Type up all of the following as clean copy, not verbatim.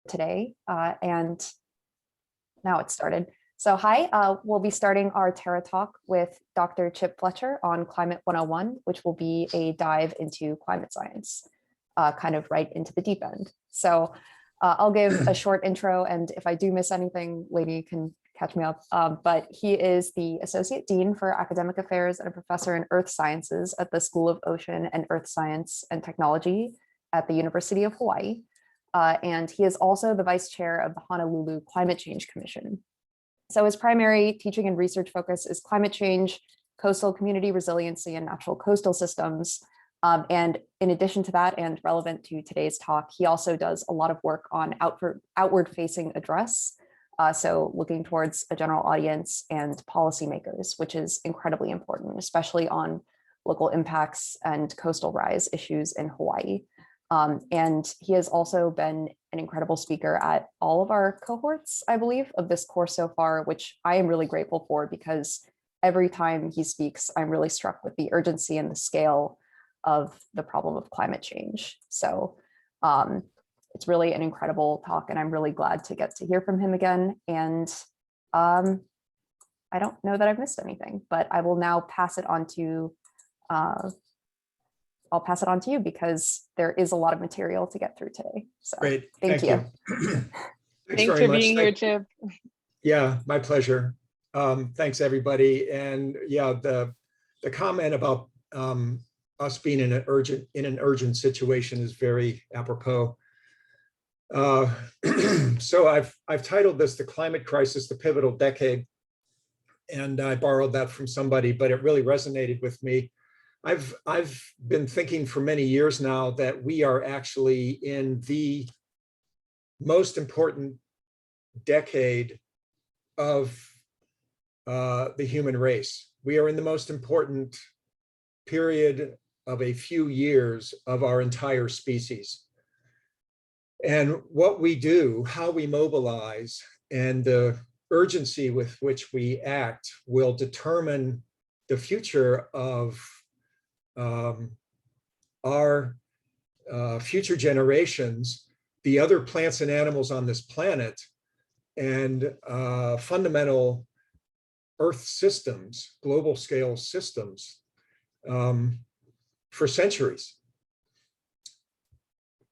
today, and now it's started. So hi, we'll be starting our Terra Talk with Dr. Chip Fletcher on Climate 101, which will be a dive into climate science, kind of right into the deep end. So I'll give a short intro, and if I do miss anything, Lainey can catch me up. But he is the Associate Dean for Academic Affairs and a professor in Earth Sciences at the School of Ocean and Earth Science and Technology at the University of Hawaii. And he is also the vice chair of the Honolulu Climate Change Commission. So his primary teaching and research focus is climate change, coastal community resiliency, and natural coastal systems. And in addition to that, and relevant to today's talk, he also does a lot of work on outward-facing address. So looking towards a general audience and policymakers, which is incredibly important, especially on local impacts and coastal rise issues in Hawaii. And he has also been an incredible speaker at all of our cohorts, I believe, of this course so far, which I am really grateful for, because every time he speaks, I'm really struck with the urgency and the scale of the problem of climate change. So it's really an incredible talk, and I'm really glad to get to hear from him again. And I don't know that I've missed anything, but I will now pass it on to I'll pass it on to you, because there is a lot of material to get through today. So great. Thank you. Thanks for being here, Chip. Yeah, my pleasure. Thanks, everybody. And yeah, the comment about us being in an urgent situation is very apropos. So I've titled this "The Climate Crisis: The Pivotal Decade," and I borrowed that from somebody, but it really resonated with me. I've been thinking for many years now that we are actually in the most important decade of the human race. We are in the most important period of a few years of our entire species. And what we do, how we mobilize, and the urgency with which we act will determine the future of our future generations, the other plants and animals on this planet, and fundamental Earth systems, global scale systems, for centuries.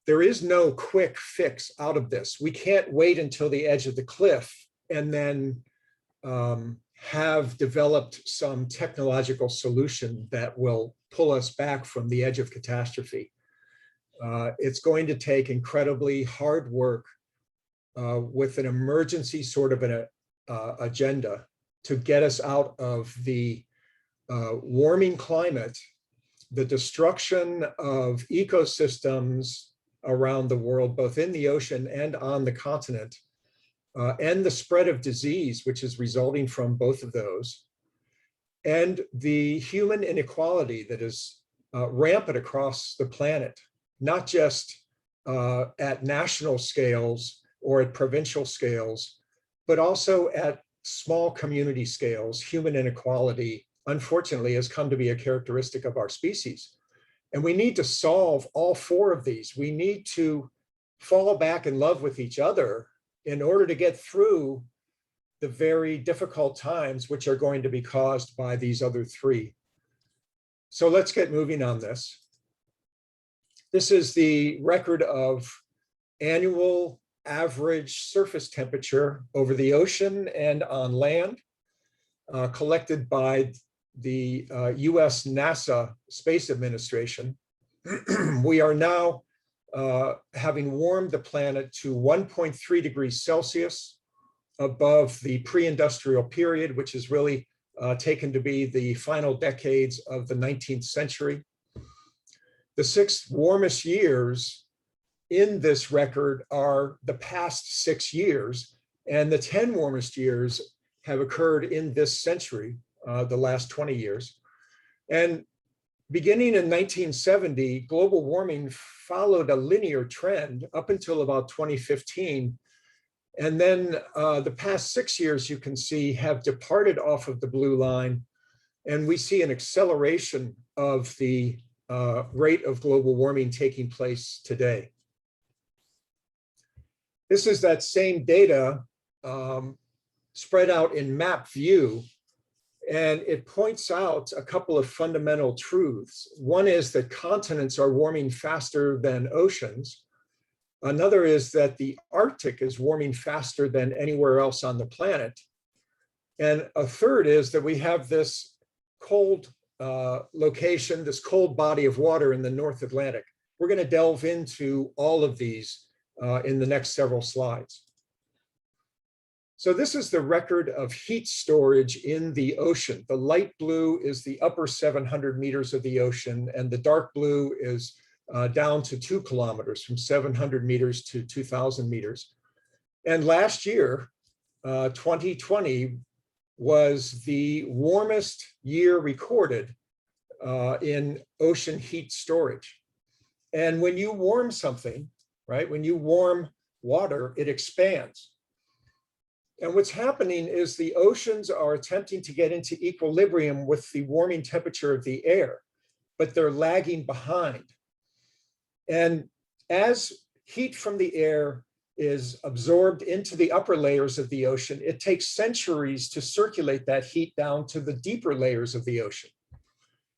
There is no quick fix out of this. We can't wait until the edge of the cliff and then have developed some technological solution that will pull us back from the edge of catastrophe. It's going to take incredibly hard work with an emergency sort of an agenda to get us out of the warming climate, the destruction of ecosystems around the world, both in the ocean and on the continent, and the spread of disease, which is resulting from both of those, and the human inequality that is rampant across the planet, not just at national scales or at provincial scales, but also at small community scales. Human inequality, unfortunately, has come to be a characteristic of our species. And we need to solve all four of these. We need to fall back in love with each other in order to get through the very difficult times which are going to be caused by these other three. So let's get moving on this. This is the record of annual average surface temperature over the ocean and on land, collected by the US NASA Space Administration. We are now having warmed the planet to 1.3 degrees Celsius above the pre-industrial period, which is really taken to be the final decades of the 19th century. The 6 warmest years in this record are the past 6 years, and the 10 warmest years have occurred in this century, the last 20 years. And beginning in 1970, global warming followed a linear trend up until about 2015. And then the past 6 years, you can see, have departed off of the blue line. And we see an acceleration of the rate of global warming taking place today. This is that same data spread out in map view, and it points out a couple of fundamental truths. One is that continents are warming faster than oceans. Another is that the Arctic is warming faster than anywhere else on the planet. And a third is that we have this cold location, this cold body of water in the North Atlantic. We're going to delve into all of these in the next several slides. So this is the record of heat storage in the ocean. The light blue is the upper 700 meters of the ocean, and the dark blue is down to 2 kilometers, from 700 meters to 2,000 meters. And last year, 2020, was the warmest year recorded in ocean heat storage. And when you warm something, right, when you warm water, it expands. And what's happening is the oceans are attempting to get into equilibrium with the warming temperature of the air, but they're lagging behind. And as heat from the air is absorbed into the upper layers of the ocean, it takes centuries to circulate that heat down to the deeper layers of the ocean.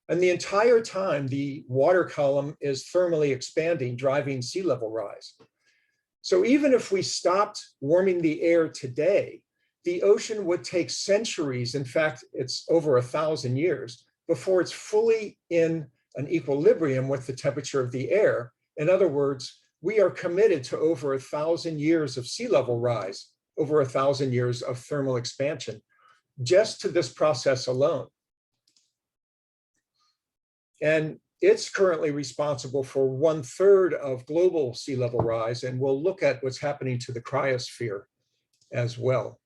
And the entire time, the water column is thermally expanding, driving sea level rise. So even if we stopped warming the air today, the ocean would take centuries, in fact, it's over 1,000 years, before it's fully in an equilibrium with the temperature of the air. In other words, we are committed to over 1,000 years of sea level rise, over 1,000 years of thermal expansion, just to this process alone. And it's currently responsible for 1/3 of global sea level rise, and we'll look at what's happening to the cryosphere as well.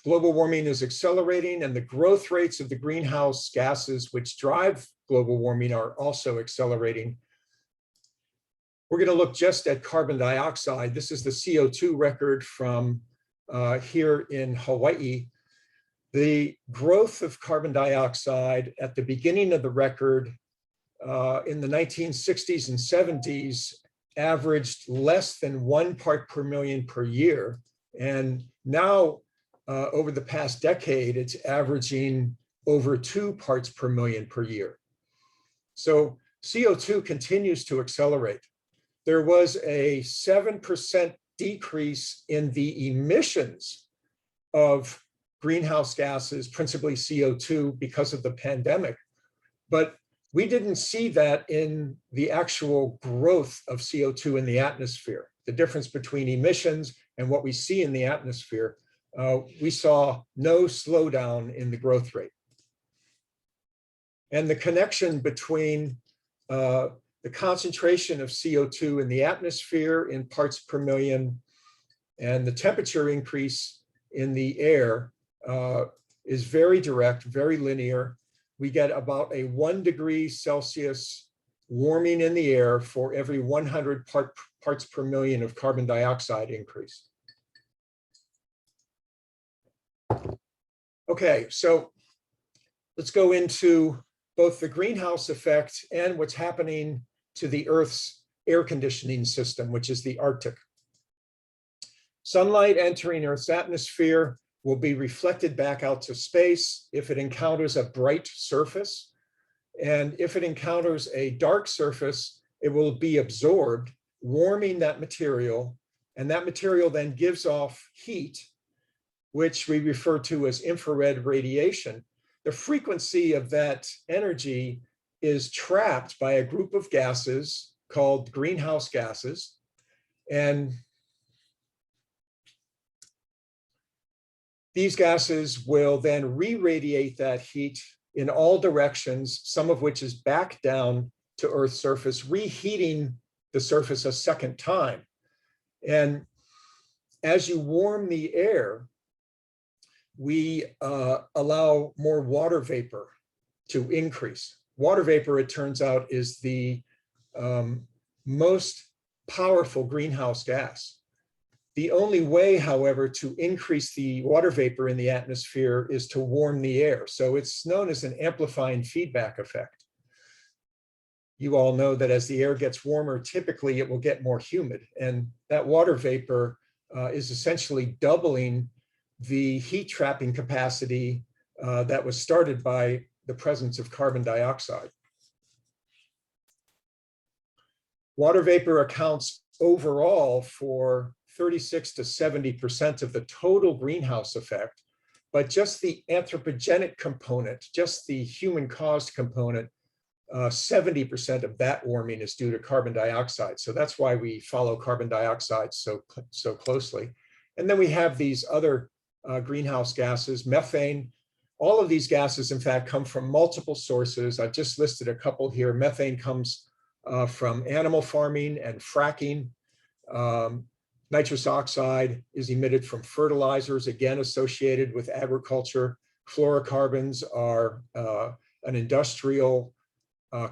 Global warming is accelerating, and the growth rates of the greenhouse gases which drive global warming are also accelerating. We're going to look just at carbon dioxide. This is the CO2 record from here in Hawaii. The growth of carbon dioxide at the beginning of the record in the 1960s and 70s averaged less than 1 part per million per year. And now, over the past decade, it's averaging over 2 parts per million per year. So CO2 continues to accelerate. There was a 7% decrease in the emissions of greenhouse gases, principally CO2, because of the pandemic. But we didn't see that in the actual growth of CO2 in the atmosphere. The difference between emissions and what we see in the atmosphere, we saw no slowdown in the growth rate. And the connection between the concentration of CO2 in the atmosphere in parts per million and the temperature increase in the air is very direct, very linear. We get about a 1 degree Celsius warming in the air for every 100 parts per million of carbon dioxide increase. Okay, so let's go into both the greenhouse effect and what's happening to the Earth's air conditioning system, which is the Arctic. Sunlight entering Earth's atmosphere will be reflected back out to space if it encounters a bright surface. And if it encounters a dark surface, it will be absorbed, warming that material. And that material then gives off heat, which we refer to as infrared radiation. The frequency of that energy is trapped by a group of gases called greenhouse gases. And these gases will then re-radiate that heat in all directions, some of which is back down to Earth's surface, reheating the surface a second time. And as you warm the air, we allow more water vapor to increase. Water vapor, it turns out, is the most powerful greenhouse gas. The only way, however, to increase the water vapor in the atmosphere is to warm the air. So it's known as an amplifying feedback effect. you all know that as the air gets warmer, typically it will get more humid. And that water vapor is essentially doubling the heat trapping capacity that was started by the presence of carbon dioxide. Water vapor accounts overall for 36 to 70% of the total greenhouse effect, but just the anthropogenic component, just the human-caused component, 70% of that warming is due to carbon dioxide. So that's why we follow carbon dioxide so closely. And then we have these other greenhouse gases, methane. All of these gases, in fact, come from multiple sources. I've just listed a couple here. Methane comes from animal farming and fracking. Nitrous oxide is emitted from fertilizers, again associated with agriculture. Fluorocarbons are an industrial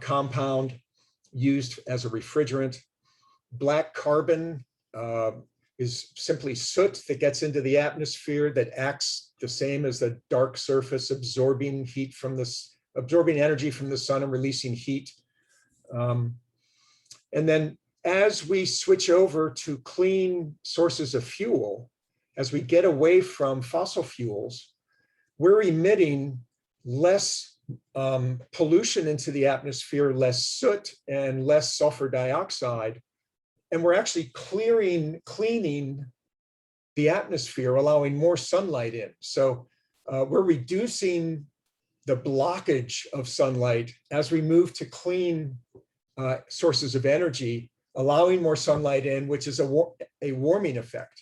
compound used as a refrigerant. Black carbon is simply soot that gets into the atmosphere that acts the same as the dark surface, absorbing heat from this, absorbing energy from the sun and releasing heat. And then as we switch over to clean sources of fuel, as we get away from fossil fuels, we're emitting less pollution into the atmosphere, less soot and less sulfur dioxide. And we're actually cleaning the atmosphere, allowing more sunlight in. So we're reducing the blockage of sunlight as we move to clean sources of energy, allowing more sunlight in, which is a warming effect.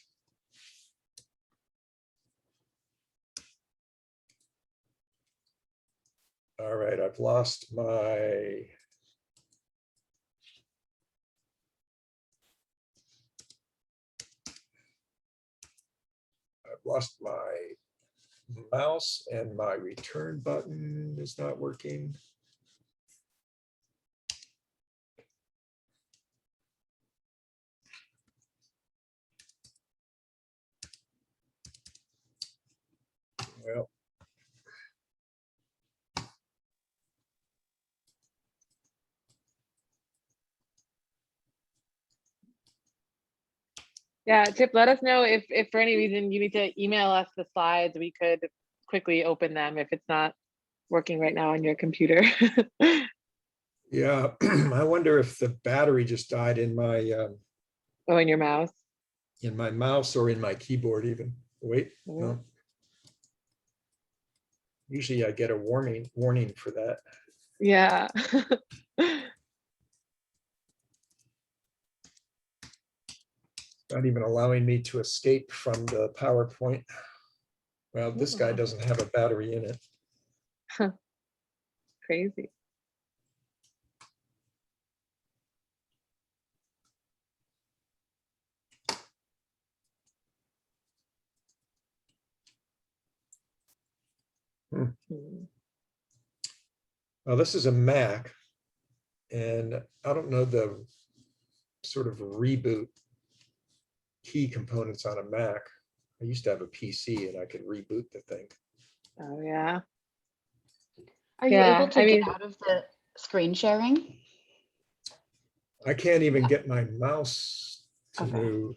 All right, I've lost my mouse, and my return button is not working. Well, Yeah, Chip, let us know if for any reason you need to email us the slides, we could quickly open them if it's not working right now on your computer. yeah, I wonder if the battery just died in my Oh, in your mouse. or in my keyboard even. Wait, Mm. no. Usually I get a warning for that. Yeah. Not even allowing me to escape from the PowerPoint. Well, this guy doesn't have a battery in it. Crazy. Hmm. Well, this is a Mac, and I don't know the sort of reboot key components on a Mac. I used to have a PC and I could reboot the thing. Oh yeah. Are you Yeah, able to I get mean- out of the screen sharing? I can't even get my mouse to Okay. move.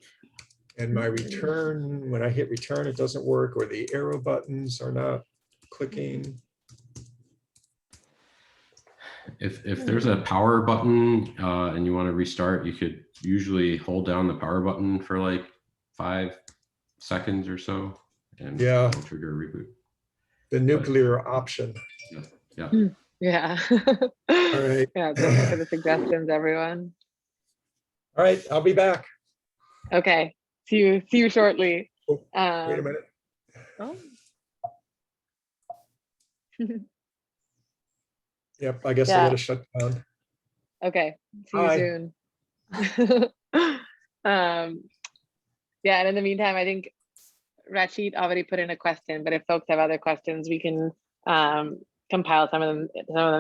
And my return, when I hit return, it doesn't work, or the arrow buttons are not clicking. If there's a power button and you want to restart, you could usually hold down the power button for like 5 seconds or so, and Yeah. that'll trigger a reboot. The nuclear option. Yeah. Yeah. All right. Yeah, thank you for the suggestions, everyone. All right, I'll be back. Okay. See you shortly. Oh, wait a minute. Oh. Yep, I guess I Yeah. gotta shut down. Okay. See Bye. you soon. Yeah, and in the meantime, I think Rachid already put in a question, but if folks have other questions, we can compile some of them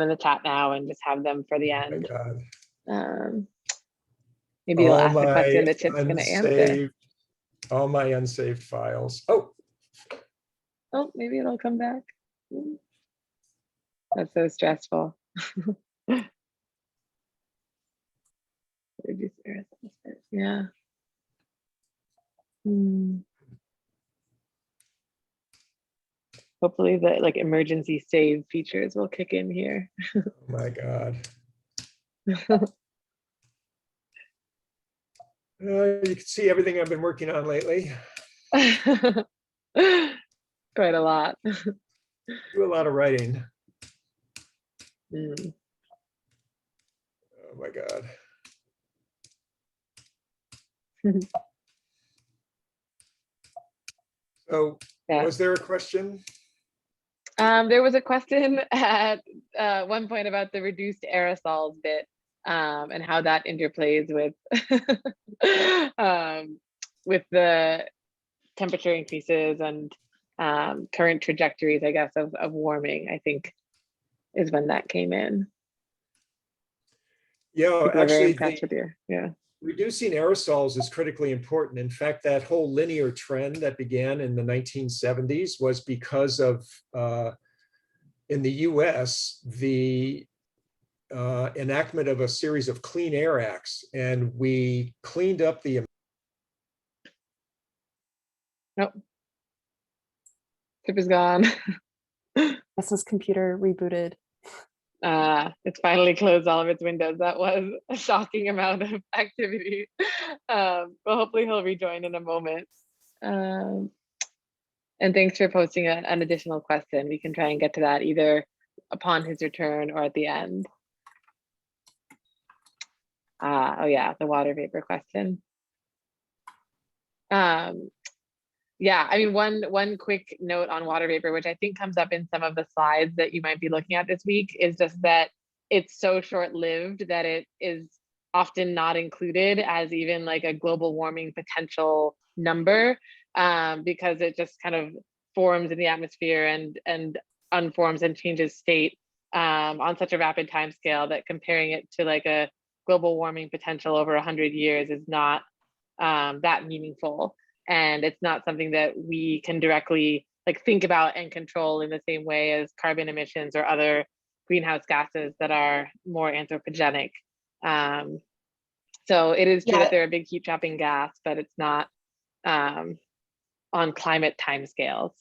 in the chat now and just have them for the Oh my end. God. Maybe you'll All ask a my question that Chip's going to answer. unsaved- all my unsaved files. Oh, Maybe it'll come back. That's so stressful. Reduce aerosol spit. Yeah. Hmm. Hopefully the like emergency save features will kick in here. Oh my God. You can see everything I've been working on lately. Quite a lot. Do a lot of writing. Mm. Oh my God. So Yeah. was there a question? There was a question at one point about the reduced aerosols bit and how that interplays with the temperature increases and current trajectories, I guess, of warming, I think, is when that came in. Yeah, People are very actually, impressed with you. Yeah. reducing aerosols is critically important. In fact, that whole linear trend that began in the 1970s was because of, in the US, the enactment of a series of Clean Air Acts, and we cleaned up the. Nope. Chip is gone. Guess his computer rebooted. It's finally closed all of its windows. That was a shocking amount of activity. But hopefully he'll rejoin in a moment. And thanks for posting an additional question. We can try and get to that either upon his return or at the end. Oh yeah, the water vapor question. Yeah, I mean, one quick note on water vapor, which I think comes up in some of the slides that you might be looking at this week, is just that it's so short-lived that it is often not included as even like a global warming potential number, because it just kind of forms in the atmosphere and unforms and changes state on such a rapid time scale that comparing it to like a global warming potential over 100 years is not that meaningful. And it's not something that we can directly like think about and control in the same way as carbon emissions or other greenhouse gases that are more anthropogenic. So it is true that they're a big heat trapping gas, but it's not on climate timescales.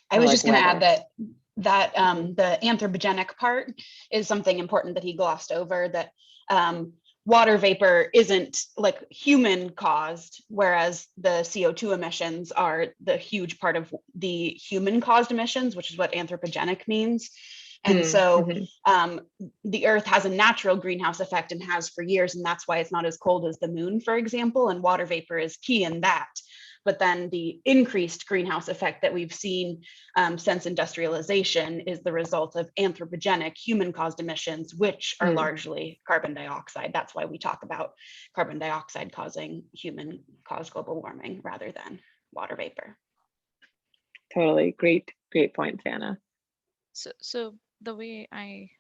I was just going to add that the anthropogenic part is something important that he glossed over, that water vapor isn't like human caused, whereas the CO2 emissions are the huge part of the human caused emissions, which is what anthropogenic means. And so the earth has a natural greenhouse effect and has for years, and that's why it's not as cold as the moon, for example, and water vapor is key in that. But then the increased greenhouse effect that we've seen since industrialization is the result of anthropogenic human-caused emissions, which are largely carbon dioxide. That's why we talk about carbon dioxide causing human-caused global warming rather than water vapor. Totally, great point, Anna. So the way I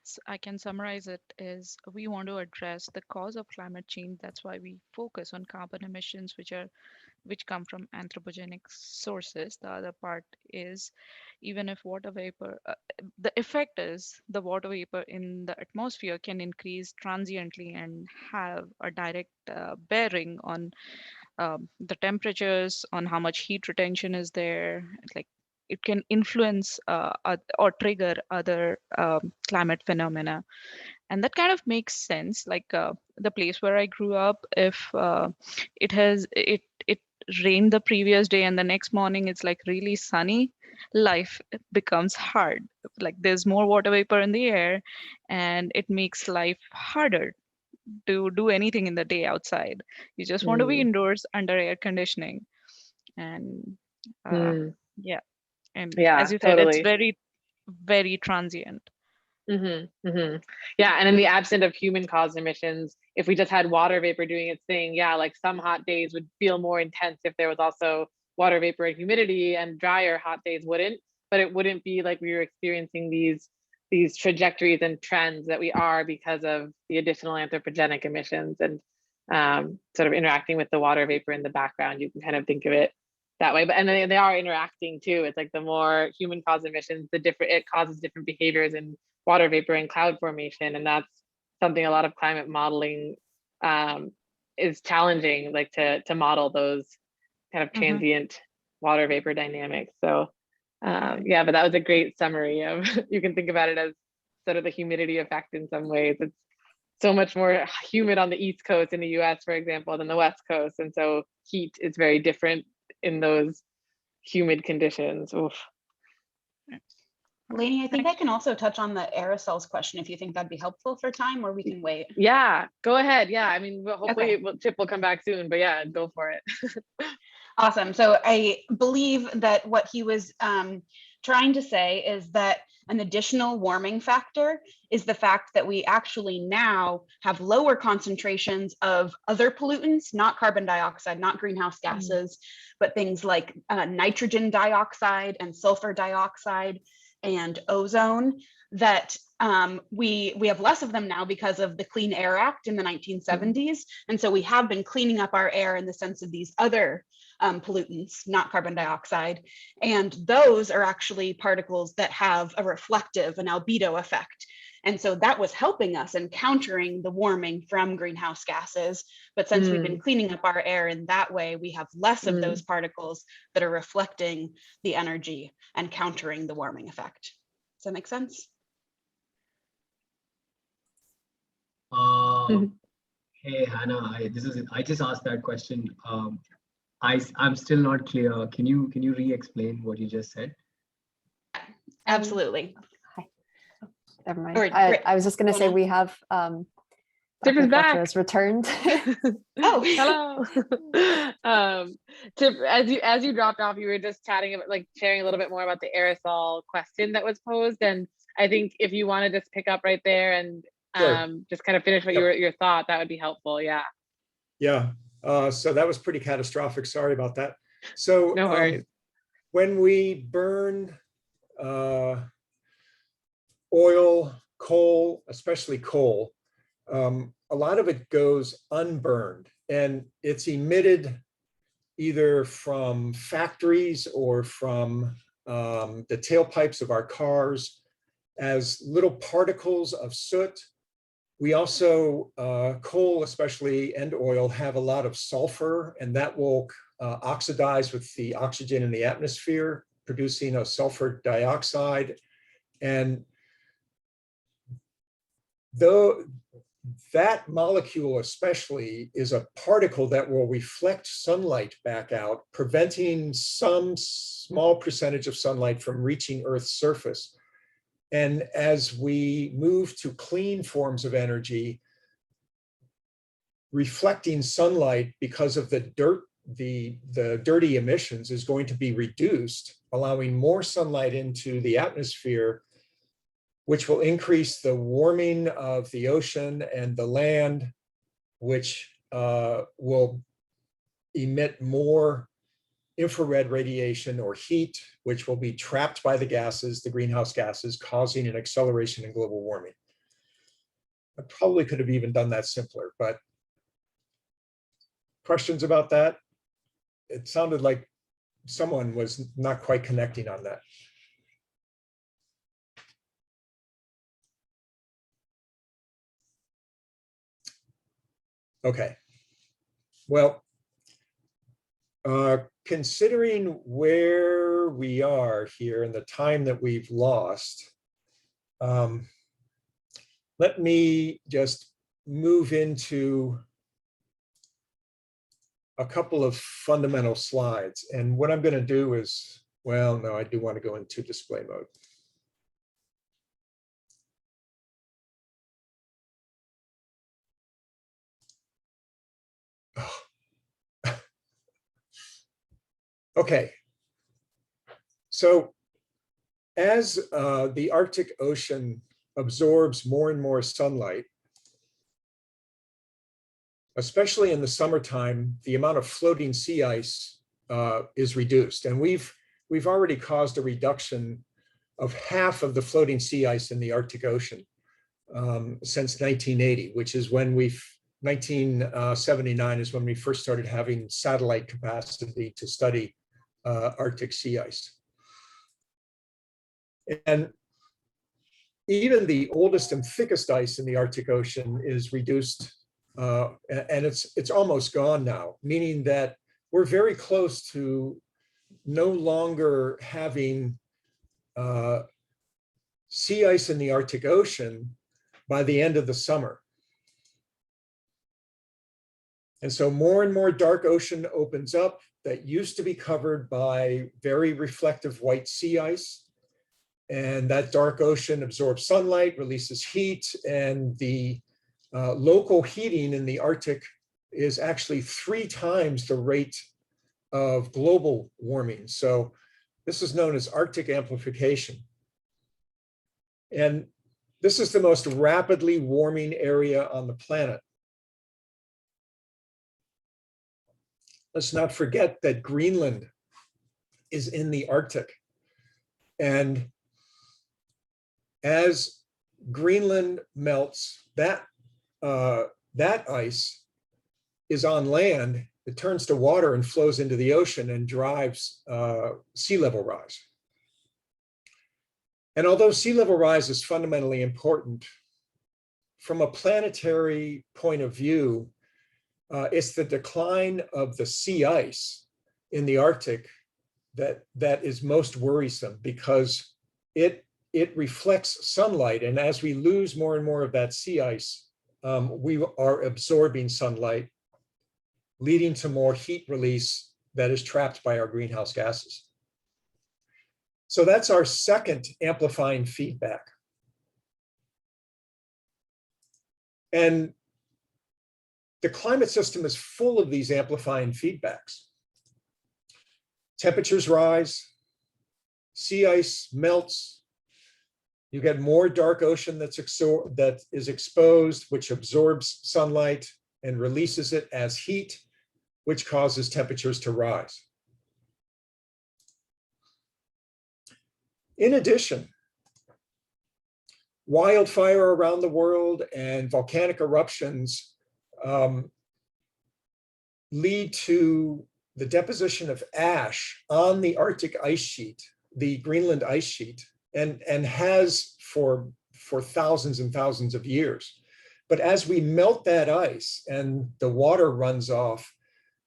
can summarize it is we want to address the cause of climate change. That's why we focus on carbon emissions, which come from anthropogenic sources. The other part is even if water vapor, the effect is the water vapor in the atmosphere can increase transiently and have a direct bearing on the temperatures, on how much heat retention is there. Like it can influence or trigger other climate phenomena. And that kind of makes sense. Like the place where I grew up, if it rained the previous day and the next morning it's like really sunny, life becomes hard. Like there's more water vapor in the air and it makes life harder to do anything in the day outside. You just want to be indoors under air conditioning. And yeah. And as you said, it's very, very transient. Yeah, and in the absence of human caused emissions, if we just had water vapor doing its thing, yeah, like some hot days would feel more intense if there was also water vapor and humidity, and drier hot days wouldn't, but it wouldn't be like we were experiencing these trajectories and trends that we are because of the additional anthropogenic emissions and sort of interacting with the water vapor in the background. You can kind of think of it that way, but and they are interacting too. It's like the more human caused emissions, it causes different behaviors in water vapor and cloud formation, and that's something a lot of climate modeling is challenging, like to model those kind of transient water vapor dynamics. So yeah, but that was a great summary of, you can think about it as sort of the humidity effect in some ways. It's so much more humid on the East Coast in the US, for example, than the West Coast. And so heat is very different in those humid conditions. Oof. Lainey, I think I can also touch on the aerosols question if you think that'd be helpful for time, or we can wait. Yeah, go ahead. Yeah, I mean, hopefully Okay. Chip will come back soon, but yeah, go for it. Awesome. So I believe that what he was trying to say is that an additional warming factor is the fact that we actually now have lower concentrations of other pollutants, not carbon dioxide, not greenhouse gases, but things like nitrogen dioxide and sulfur dioxide and ozone, that we have less of them now because of the Clean Air Act in the 1970s. And so we have been cleaning up our air in the sense of these other pollutants, not carbon dioxide. And those are actually particles that have a reflective, an albedo effect. And so that was helping us in countering the warming from greenhouse gases. But since we've been cleaning up our air in that way, we have less of those particles that are reflecting the energy and countering the warming effect. Does that make sense? Hey, Hannah, I just asked that question. I'm still not clear. Can you re-explain what you just said? Absolutely. Never mind. All right, I was just going to say we have Chip is Dr. back. Fletcher has returned. Oh, hello. Chip, as you dropped off, you were just chatting about, like, sharing a little bit more about the aerosol question that was posed, and I think if you want to just pick up right there and just kind of finish what your thought, that would be helpful. Yeah. Yeah. So that was pretty catastrophic. Sorry about that. So No worries. when we burn oil, coal, especially coal, a lot of it goes unburned, and it's emitted either from factories or from the tailpipes of our cars as little particles of soot. We also, coal especially, and oil, have a lot of sulfur, and that will oxidize with the oxygen in the atmosphere, producing a sulfur dioxide. And though that molecule especially is a particle that will reflect sunlight back out, preventing some small percentage of sunlight from reaching Earth's surface. And as we move to clean forms of energy, reflecting sunlight because of the dirty emissions is going to be reduced, allowing more sunlight into the atmosphere, which will increase the warming of the ocean and the land, which will emit more infrared radiation or heat, which will be trapped by the gases, the greenhouse gases, causing an acceleration in global warming. I probably could have even done that simpler, but questions about that? It sounded like someone was not quite connecting on that. Okay, well, considering where we are here and the time that we've lost, let me just move into a couple of fundamental slides. And what I'm going to do is, well, no, I do want to go into display mode. Oh. Okay. So as the Arctic Ocean absorbs more and more sunlight, especially in the summertime, the amount of floating sea ice is reduced. And we've already caused a reduction of half of the floating sea ice in the Arctic Ocean since 1980, which is when 1979 is when we first started having satellite capacity to study Arctic sea ice. And even the oldest and thickest ice in the Arctic Ocean is reduced, and it's almost gone now, meaning that we're very close to no longer having sea ice in the Arctic Ocean by the end of the summer. And so more and more dark ocean opens up that used to be covered by very reflective white sea ice. And that dark ocean absorbs sunlight, releases heat, and the local heating in the Arctic is actually 3 times the rate of global warming. So this is known as Arctic amplification. And this is the most rapidly warming area on the planet. Let's not forget that Greenland is in the Arctic. And as Greenland melts, that ice is on land, it turns to water and flows into the ocean and drives sea level rise. And although sea level rise is fundamentally important, from a planetary point of view, it's the decline of the sea ice in the Arctic that is most worrisome, because it reflects sunlight. And as we lose more and more of that sea ice, we are absorbing sunlight, leading to more heat release that is trapped by our greenhouse gases. So that's our second amplifying feedback. And the climate system is full of these amplifying feedbacks. Temperatures rise, sea ice melts, you get more dark ocean that is exposed, which absorbs sunlight and releases it as heat, which causes temperatures to rise. In addition, wildfire around the world and volcanic eruptions lead to the deposition of ash on the Arctic ice sheet, the Greenland ice sheet, and has for thousands and thousands of years. But as we melt that ice and the water runs off,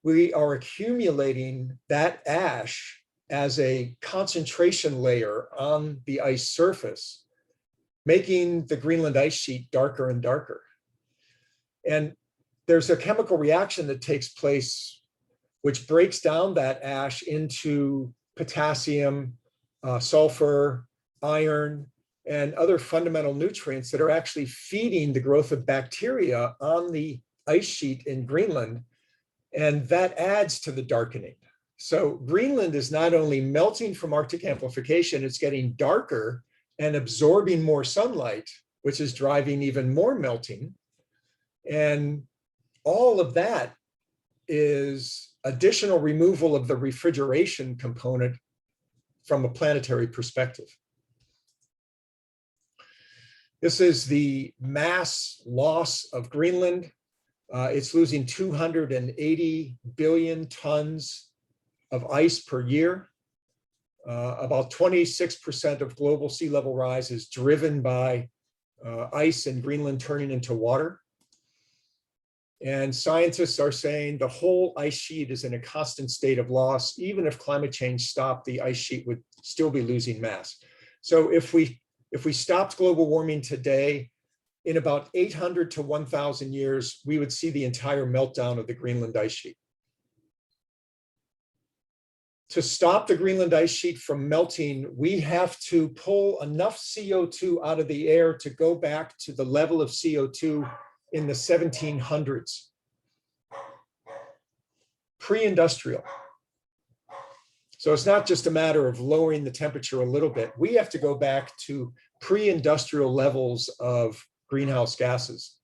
we are accumulating that ash as a concentration layer on the ice surface, making the Greenland ice sheet darker and darker. And there's a chemical reaction that takes place which breaks down that ash into potassium, sulfur, iron, and other fundamental nutrients that are actually feeding the growth of bacteria on the ice sheet in Greenland. And that adds to the darkening. So Greenland is not only melting from Arctic amplification, it's getting darker and absorbing more sunlight, which is driving even more melting. And all of that is additional removal of the refrigeration component from a planetary perspective. This is the mass loss of Greenland. It's losing 280 billion tons of ice per year. About 26% of global sea level rise is driven by ice in Greenland turning into water. And scientists are saying the whole ice sheet is in a constant state of loss. Even if climate change stopped, the ice sheet would still be losing mass. So if we stopped global warming today, in about 800 to 1,000 years, we would see the entire meltdown of the Greenland ice sheet. To stop the Greenland ice sheet from melting, we have to pull enough CO2 out of the air to go back to the level of CO2 in the 1700s, pre-industrial. So it's not just a matter of lowering the temperature a little bit. We have to go back to pre-industrial levels of greenhouse gases.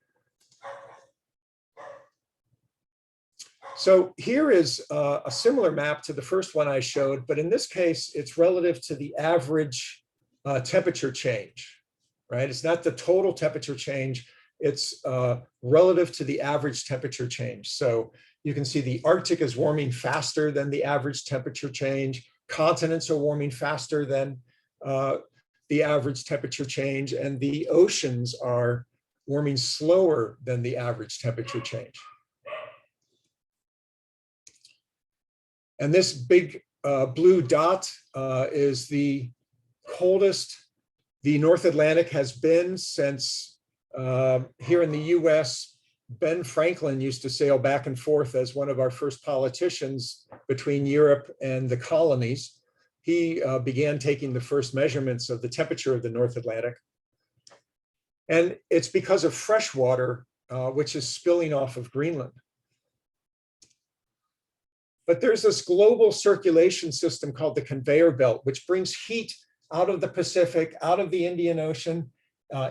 So here is a similar map to the first one I showed, but in this case, it's relative to the average temperature change, right? It's not the total temperature change. It's relative to the average temperature change. So you can see the Arctic is warming faster than the average temperature change. Continents are warming faster than the average temperature change, and the oceans are warming slower than the average temperature change. And this big blue dot is the coldest the North Atlantic has been since here in the US, Ben Franklin used to sail back and forth as one of our first politicians between Europe and the colonies. He began taking the first measurements of the temperature of the North Atlantic. And it's because of fresh water, which is spilling off of Greenland. But there's this global circulation system called the conveyor belt, which brings heat out of the Pacific, out of the Indian Ocean,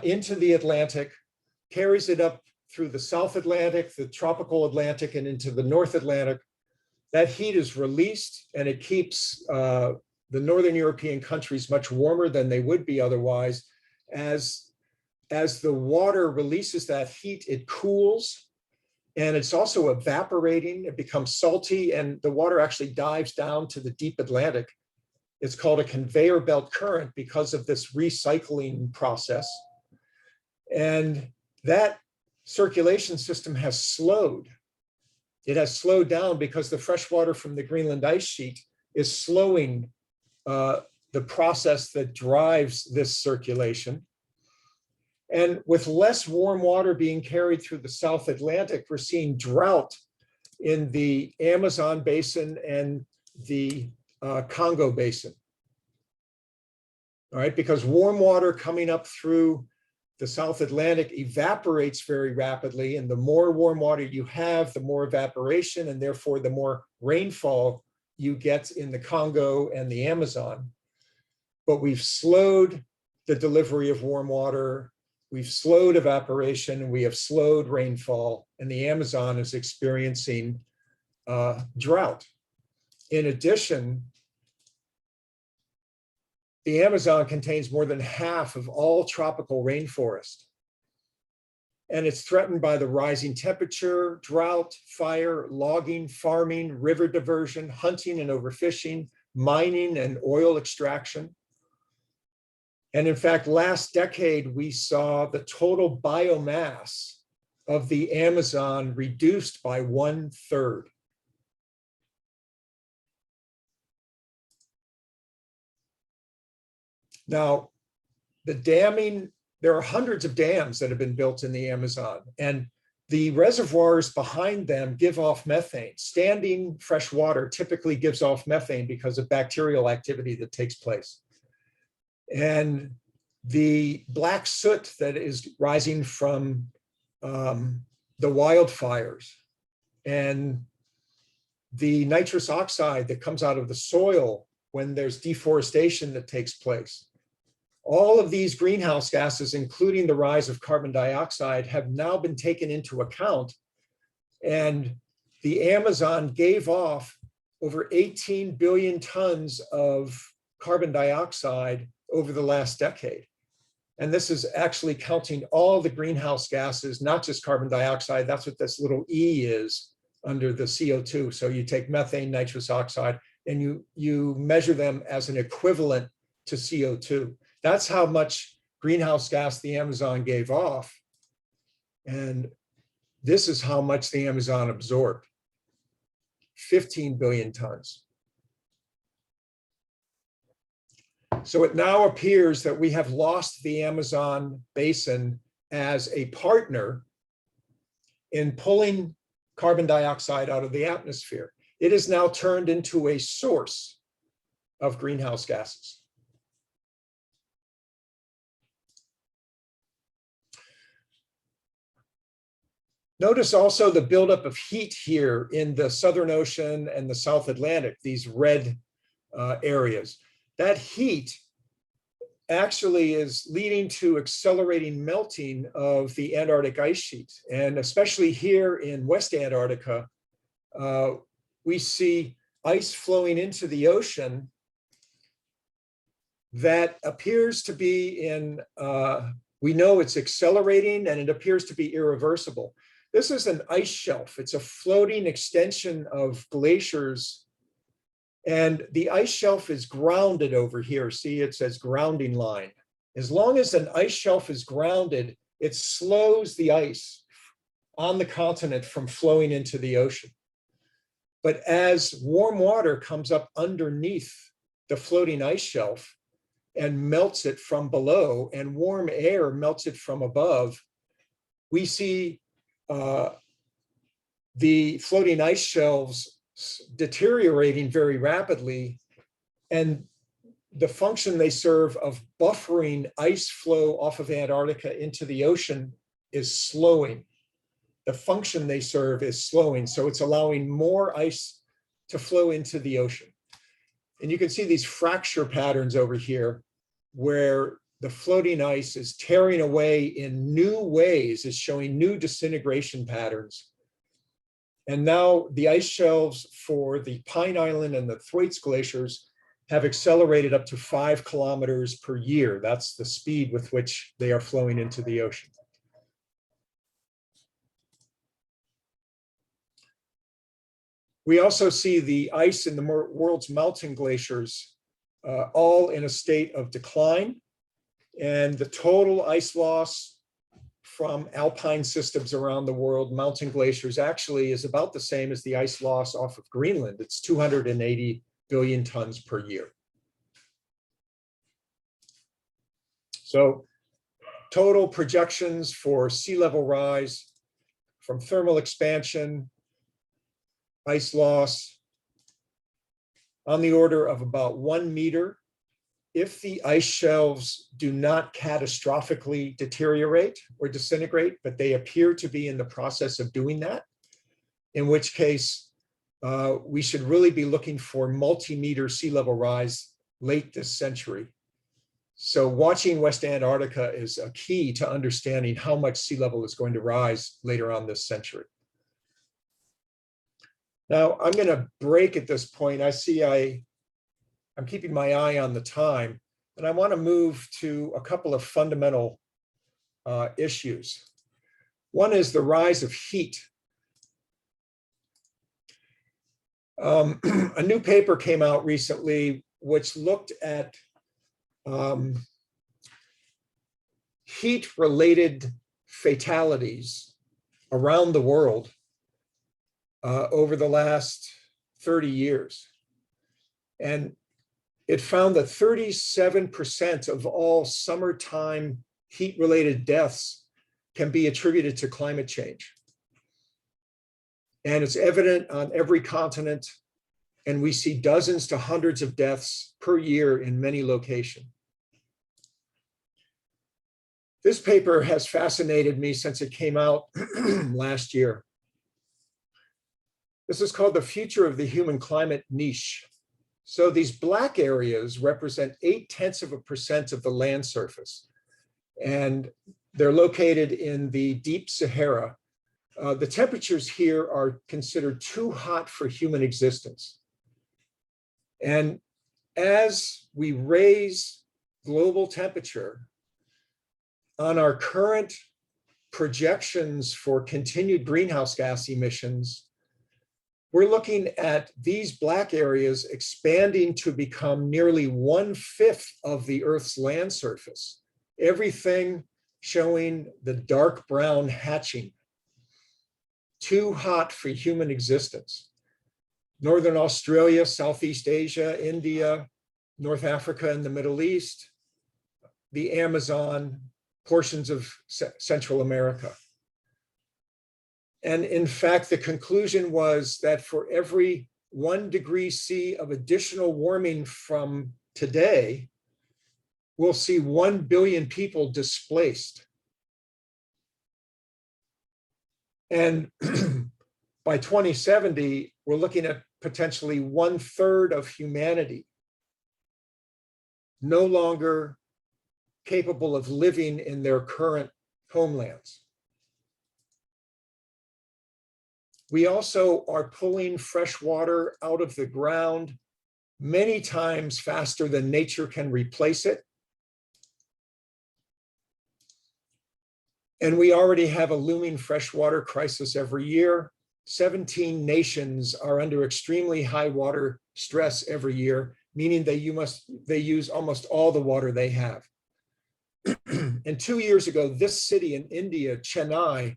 into the Atlantic, carries it up through the South Atlantic, the tropical Atlantic, and into the North Atlantic. That heat is released, and it keeps the Northern European countries much warmer than they would be otherwise. As the water releases that heat, it cools, and it's also evaporating. It becomes salty, and the water actually dives down to the deep Atlantic. It's called a conveyor belt current because of this recycling process. And that circulation system has slowed. It has slowed down because the fresh water from the Greenland ice sheet is slowing the process that drives this circulation. And with less warm water being carried through the South Atlantic, we're seeing drought in the Amazon basin and the Congo basin. All right, because warm water coming up through the South Atlantic evaporates very rapidly, and the more warm water you have, the more evaporation, and therefore the more rainfall you get in the Congo and the Amazon. But we've slowed the delivery of warm water, we've slowed evaporation, we have slowed rainfall, and the Amazon is experiencing drought. In addition, the Amazon contains more than half of all tropical rainforest. And it's threatened by the rising temperature, drought, fire, logging, farming, river diversion, hunting and overfishing, mining and oil extraction. And in fact, last decade, we saw the total biomass of the Amazon reduced by 1/3. Now, the damming, there are hundreds of dams that have been built in the Amazon, and the reservoirs behind them give off methane. Standing fresh water typically gives off methane because of bacterial activity that takes place. And the black soot that is rising from the wildfires, and the nitrous oxide that comes out of the soil when there's deforestation that takes place. All of these greenhouse gases, including the rise of carbon dioxide, have now been taken into account. And the Amazon gave off over 18 billion tons of carbon dioxide over the last decade. And this is actually counting all the greenhouse gases, not just carbon dioxide. That's what this little E is under the CO2. So you take methane, nitrous oxide, and you measure them as an equivalent to CO2. That's how much greenhouse gas the Amazon gave off. And this is how much the Amazon absorbed, 15 billion tons. So it now appears that we have lost the Amazon basin as a partner in pulling carbon dioxide out of the atmosphere. It is now turned into a source of greenhouse gases. Notice also the buildup of heat here in the Southern Ocean and the South Atlantic, these red areas. That heat actually is leading to accelerating melting of the Antarctic ice sheet. And especially here in West Antarctica, we see ice flowing into the ocean that appears to be in, we know it's accelerating and it appears to be irreversible. This is an ice shelf. It's a floating extension of glaciers. And the ice shelf is grounded over here. See, it says grounding line. As long as an ice shelf is grounded, it slows the ice on the continent from flowing into the ocean. But as warm water comes up underneath the floating ice shelf and melts it from below, and warm air melts it from above, we see the floating ice shelves deteriorating very rapidly, and the function they serve of buffering ice flow off of Antarctica into the ocean is slowing. The function they serve is slowing, so it's allowing more ice to flow into the ocean. And you can see these fracture patterns over here where the floating ice is tearing away in new ways, is showing new disintegration patterns. And now the ice shelves for the Pine Island and the Thwaites glaciers have accelerated up to 5 kilometers per year. That's the speed with which they are flowing into the ocean. We also see the ice in the world's melting glaciers all in a state of decline. And the total ice loss from alpine systems around the world, mountain glaciers, actually is about the same as the ice loss off of Greenland. It's 280 billion tons per year. So total projections for sea level rise from thermal expansion, ice loss, on the order of about 1 meter if the ice shelves do not catastrophically deteriorate or disintegrate, but they appear to be in the process of doing that, in which case we should really be looking for multi-meter sea level rise late this century. So watching West Antarctica is a key to understanding how much sea level is going to rise later on this century. Now, I'm going to break at this point. I see I'm keeping my eye on the time, and I want to move to a couple of fundamental issues. One is the rise of heat. A new paper came out recently which looked at heat-related fatalities around the world over the last 30 years. And it found that 37% of all summertime heat-related deaths can be attributed to climate change. And it's evident on every continent, and we see dozens to hundreds of deaths per year in many locations. This paper has fascinated me since it came out last year. This is called The Future of the Human Climate Niche. So these black areas represent 0.8% of the land surface, and they're located in the deep Sahara. The temperatures here are considered too hot for human existence. And as we raise global temperature, on our current projections for continued greenhouse gas emissions, we're looking at these black areas expanding to become nearly 1/5 of the Earth's land surface. Everything showing the dark brown hatching. Too hot for human existence. Northern Australia, Southeast Asia, India, North Africa and the Middle East, the Amazon, portions of Central America. And in fact, the conclusion was that for every 1 degree C of additional warming from today, we'll see 1 billion people displaced. And by 2070, we're looking at potentially 1/3 of humanity no longer capable of living in their current homelands. We also are pulling fresh water out of the ground many times faster than nature can replace it. And we already have a looming freshwater crisis every year. 17 nations are under extremely high water stress every year, meaning they use almost all the water they have. And 2 years ago, this city in India, Chennai,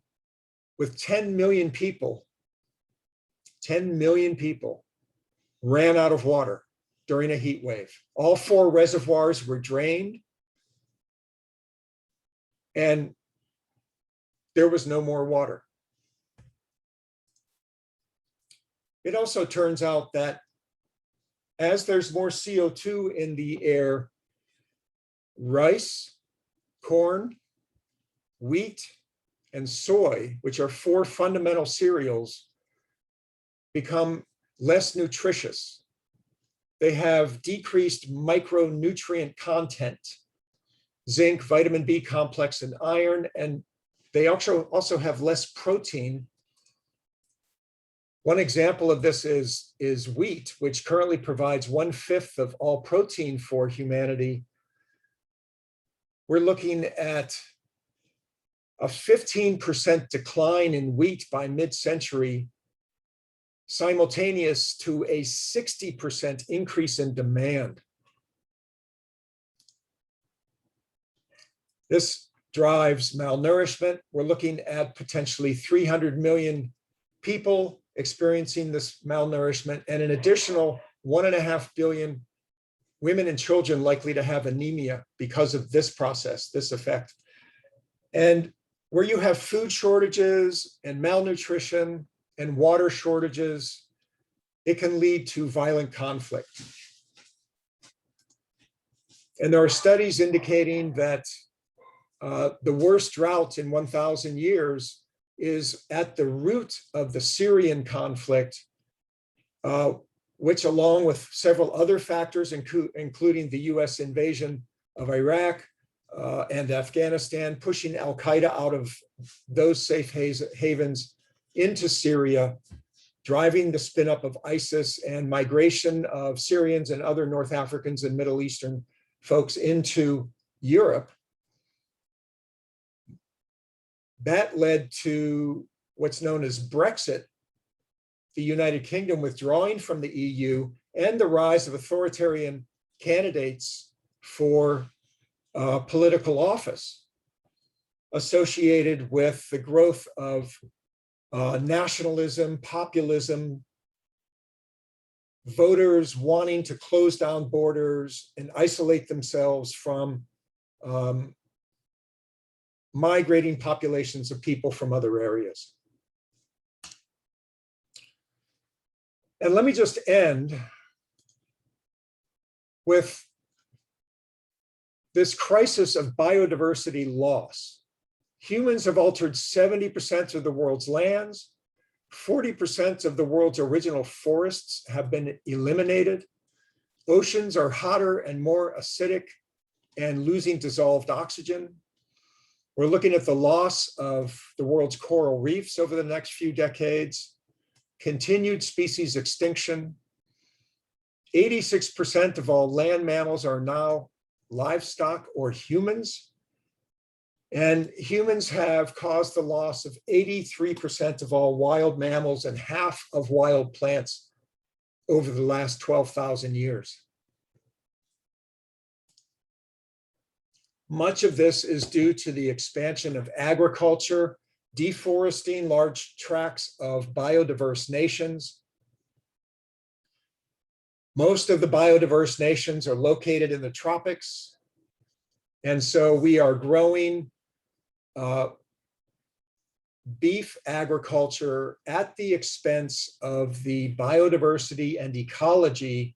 with 10 million people, 10 million people ran out of water during a heat wave. All 4 reservoirs were drained, and there was no more water. It also turns out that as there's more CO2 in the air, rice, corn, wheat, and soy, which are 4 fundamental cereals, become less nutritious. They have decreased micronutrient content, zinc, vitamin B complex, and iron, and they also have less protein. One example of this is wheat, which currently provides 1/5 of all protein for humanity. We're looking at a 15% decline in wheat by mid-century, simultaneous to a 60% increase in demand. This drives malnourishment. We're looking at potentially 300 million people experiencing this malnourishment, and an additional 1.5 billion women and children likely to have anemia because of this process, this effect. And where you have food shortages and malnutrition and water shortages, it can lead to violent conflict. And there are studies indicating that the worst drought in 1,000 years is at the root of the Syrian conflict, which, along with several other factors, including the US invasion of Iraq and Afghanistan, pushing Al-Qaeda out of those safe havens into Syria, driving the spin up of ISIS and migration of Syrians and other North Africans and Middle Eastern folks into Europe. That led to what's known as Brexit, the United Kingdom withdrawing from the EU, and the rise of authoritarian candidates for political office associated with the growth of nationalism, populism, voters wanting to close down borders and isolate themselves from migrating populations of people from other areas. And let me just end with this crisis of biodiversity loss. Humans have altered 70% of the world's lands. 40% of the world's original forests have been eliminated. Oceans are hotter and more acidic and losing dissolved oxygen. We're looking at the loss of the world's coral reefs over the next few decades, continued species extinction. 86% of all land mammals are now livestock or humans. And humans have caused the loss of 83% of all wild mammals and half of wild plants over the last 12,000 years. Much of this is due to the expansion of agriculture, deforesting large tracts of biodiverse nations. Most of the biodiverse nations are located in the tropics. And so we are growing beef agriculture at the expense of the biodiversity and ecology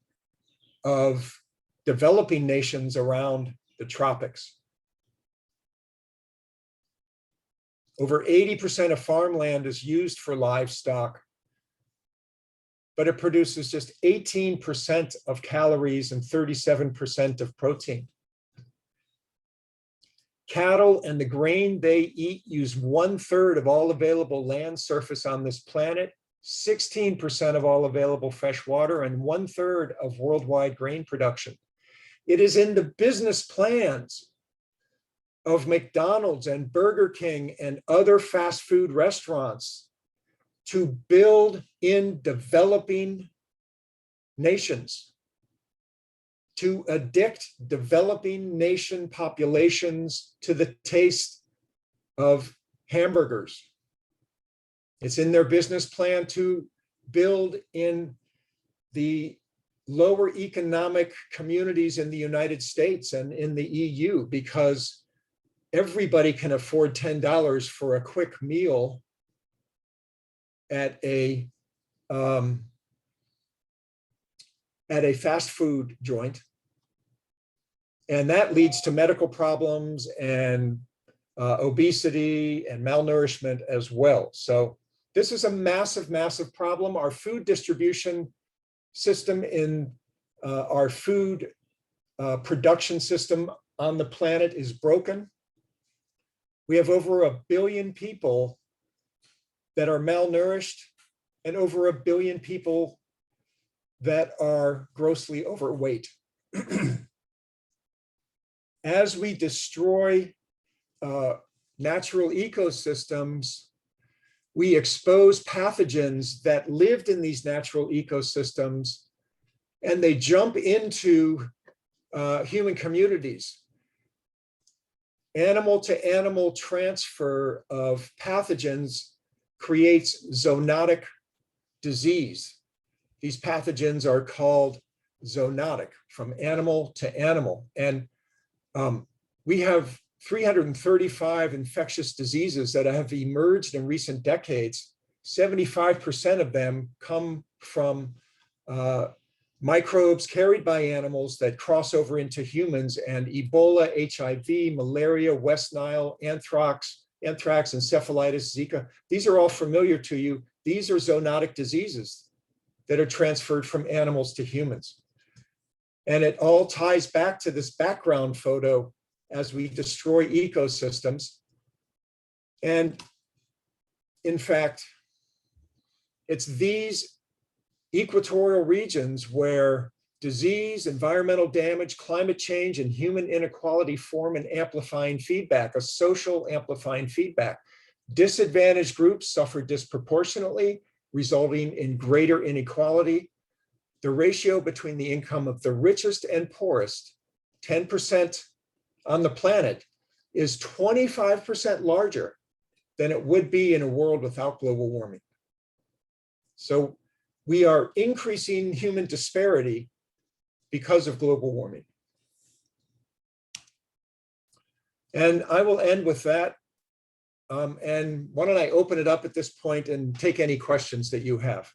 of developing nations around the tropics. Over 80% of farmland is used for livestock, but it produces just 18% of calories and 37% of protein. Cattle and the grain they eat use 1/3 of all available land surface on this planet, 16% of all available fresh water, and 1/3 of worldwide grain production. It is in the business plans of McDonald's and Burger King and other fast food restaurants to build in developing nations to addict developing nation populations to the taste of hamburgers. It's in their business plan to build in the lower economic communities in the United States and in the EU, because everybody can afford $10 for a quick meal at a fast food joint. And that leads to medical problems and obesity and malnourishment as well. So this is a massive, massive problem. Our food distribution system in our food production system on the planet is broken. We have over 1 billion people that are malnourished and over 1 billion people that are grossly overweight. As we destroy natural ecosystems, we expose pathogens that lived in these natural ecosystems, and they jump into human communities. Animal to animal transfer of pathogens creates zoonotic disease. These pathogens are called zoonotic, from animal to animal. And we have 335 infectious diseases that have emerged in recent decades. 75% of them come from microbes carried by animals that cross over into humans, and Ebola, HIV, malaria, West Nile, anthrax, encephalitis, Zika. These are all familiar to you. These are zoonotic diseases that are transferred from animals to humans. And it all ties back to this background photo as we destroy ecosystems. And in fact, it's these equatorial regions where disease, environmental damage, climate change, and human inequality form an amplifying feedback, a social amplifying feedback. Disadvantaged groups suffer disproportionately, resulting in greater inequality. The ratio between the income of the richest and poorest, 10% on the planet, is 25% larger than it would be in a world without global warming. So we are increasing human disparity because of global warming. And I will end with that. And why don't I open it up at this point and take any questions that you have.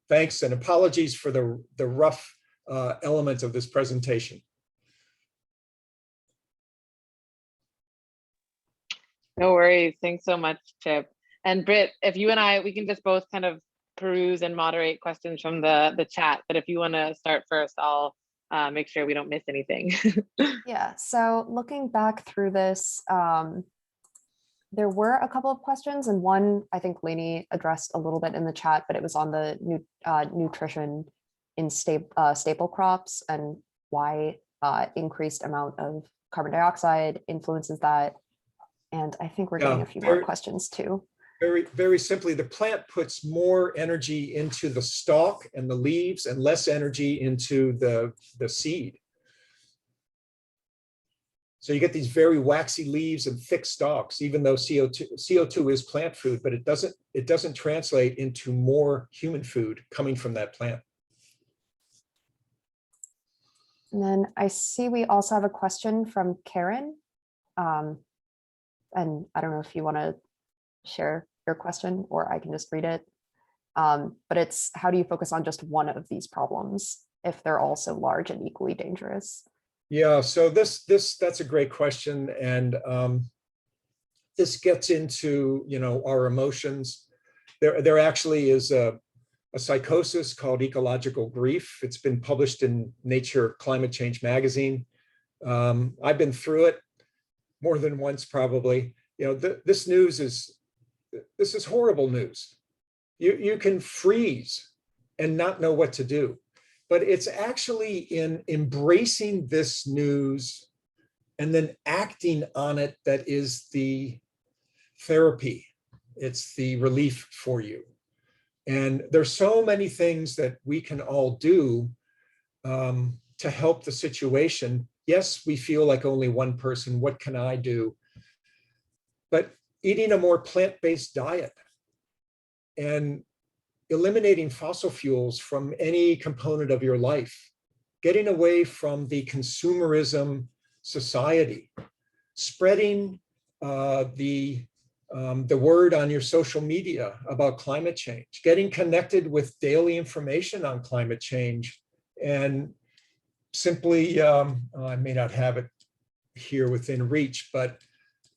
Thanks, and apologies for the rough element of this presentation. No worries. Thanks so much, Chip. And Britt, if you and we can just both kind of peruse and moderate questions from the chat, but if you want to start first, I'll make sure we don't miss anything. Yeah, so looking back through this, there were a couple of questions, and one I think Lainey addressed a little bit in the chat, but it was on the nutrition in staple crops and why increased amount of carbon dioxide influences that. And I think we're getting a few more questions too. Very, very simply, the plant puts more energy into the stalk and the leaves and less energy into the seed. So you get these very waxy leaves and thick stalks, even though CO2 is plant food, but it doesn't translate into more human food coming from that plant. And then I see we also have a question from Karen. And I don't know if you want to share your question or I can just read it. But it's, how do you focus on just one of these problems if they're all so large and equally dangerous? Yeah, so that's a great question. And this gets into, our emotions. There actually is a psychosis called ecological grief. It's been published in Nature Climate Change magazine. I've been through it more than once, probably. This is horrible news. You can freeze and not know what to do. But it's actually in embracing this news and then acting on it that is the therapy. It's the relief for you. And there's so many things that we can all do. to help the situation. Yes, we feel like only one person, what can I do? But eating a more plant-based diet and eliminating fossil fuels from any component of your life, getting away from the consumerism society, spreading the word on your social media about climate change, getting connected with daily information on climate change, and simply, I may not have it here within reach, but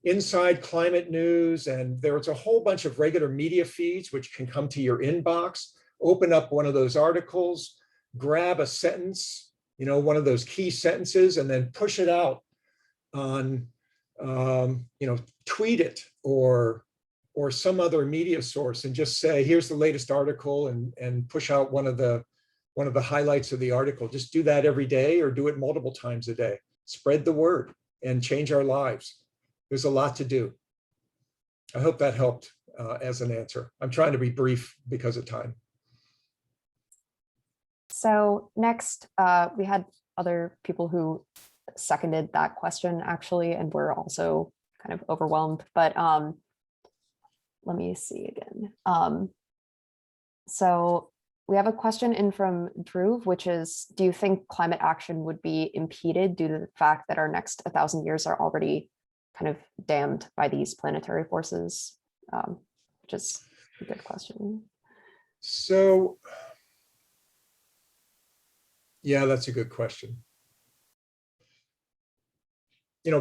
Inside Climate News, and there's a whole bunch of regular media feeds which can come to your inbox. Open up one of those articles, grab a sentence, one of those key sentences, and then push it out on, tweet it or some other media source, and just say, here's the latest article, and push out one of the highlights of the article. Just do that every day, or do it multiple times a day. Spread the word and change our lives. There's a lot to do. I hope that helped as an answer. I'm trying to be brief because of time. So next, we had other people who seconded that question, actually, and we're also kind of overwhelmed. But let me see again. So we have a question in from Dhruv, which is, do you think climate action would be impeded due to the fact that our next 1,000 years are already kind of damned by these planetary forces? Which is a good question. So, yeah, that's a good question.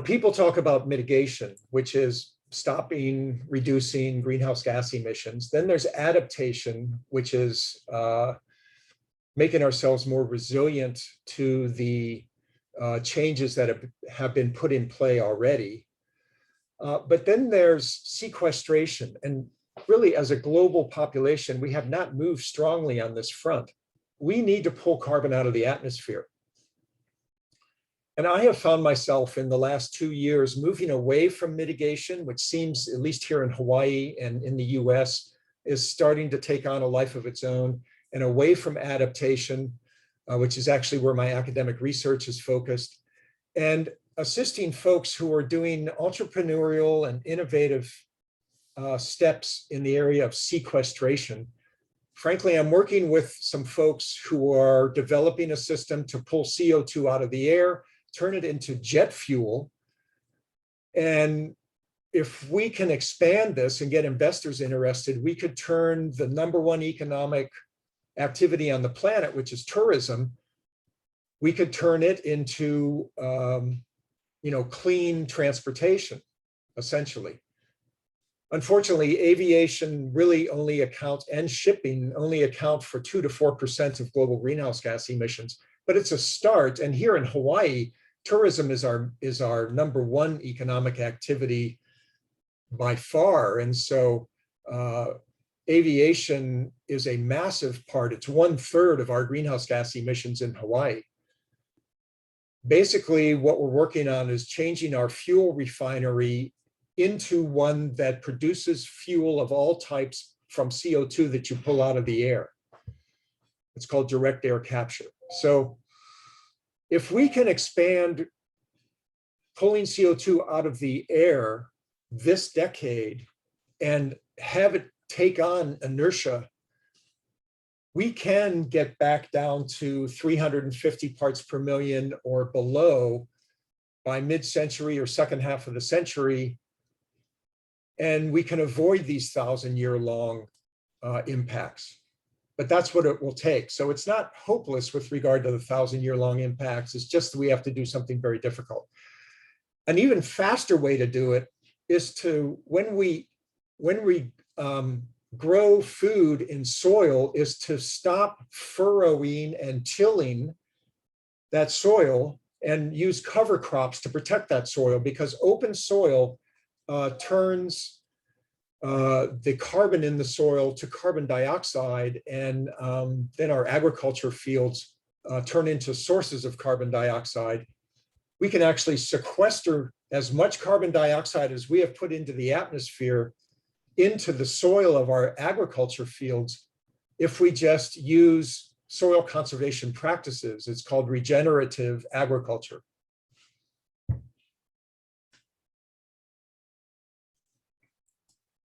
People talk about mitigation, which is stopping, reducing greenhouse gas emissions. Then there's adaptation, which is making ourselves more resilient to the changes that have been put in play already. But then there's sequestration. And really, as a global population, we have not moved strongly on this front. We need to pull carbon out of the atmosphere. And I have found myself in the last 2 years moving away from mitigation, which seems, at least here in Hawaii and in the US, is starting to take on a life of its own, and away from adaptation, which is actually where my academic research is focused, and assisting folks who are doing entrepreneurial and innovative steps in the area of sequestration. Frankly, I'm working with some folks who are developing a system to pull CO2 out of the air, turn it into jet fuel. And if we can expand this and get investors interested, we could turn the #1 economic activity on the planet, which is tourism, we could turn it into clean transportation, essentially. Unfortunately, aviation really only accounts, and shipping only account for 2 to 4% of global greenhouse gas emissions, but it's a start. And here in Hawaii, tourism is our #1 economic activity by far. And so aviation is a massive part. It's 1/3 of our greenhouse gas emissions in Hawaii. Basically, what we're working on is changing our fuel refinery into one that produces fuel of all types from CO2 that you pull out of the air. It's called direct air capture. So if we can expand pulling CO2 out of the air this decade and have it take on inertia, we can get back down to 350 parts per million or below by mid-century or second half of the century. And we can avoid these 1,000-year-long impacts. But that's what it will take. So it's not hopeless with regard to the 1,000-year-long impacts. It's just that we have to do something very difficult. An even faster way to do it is to, when we grow food in soil, is to stop furrowing and tilling that soil and use cover crops to protect that soil, because open soil turns the carbon in the soil to carbon dioxide, and then our agriculture fields turn into sources of carbon dioxide. We can actually sequester as much carbon dioxide as we have put into the atmosphere into the soil of our agriculture fields if we just use soil conservation practices. It's called regenerative agriculture.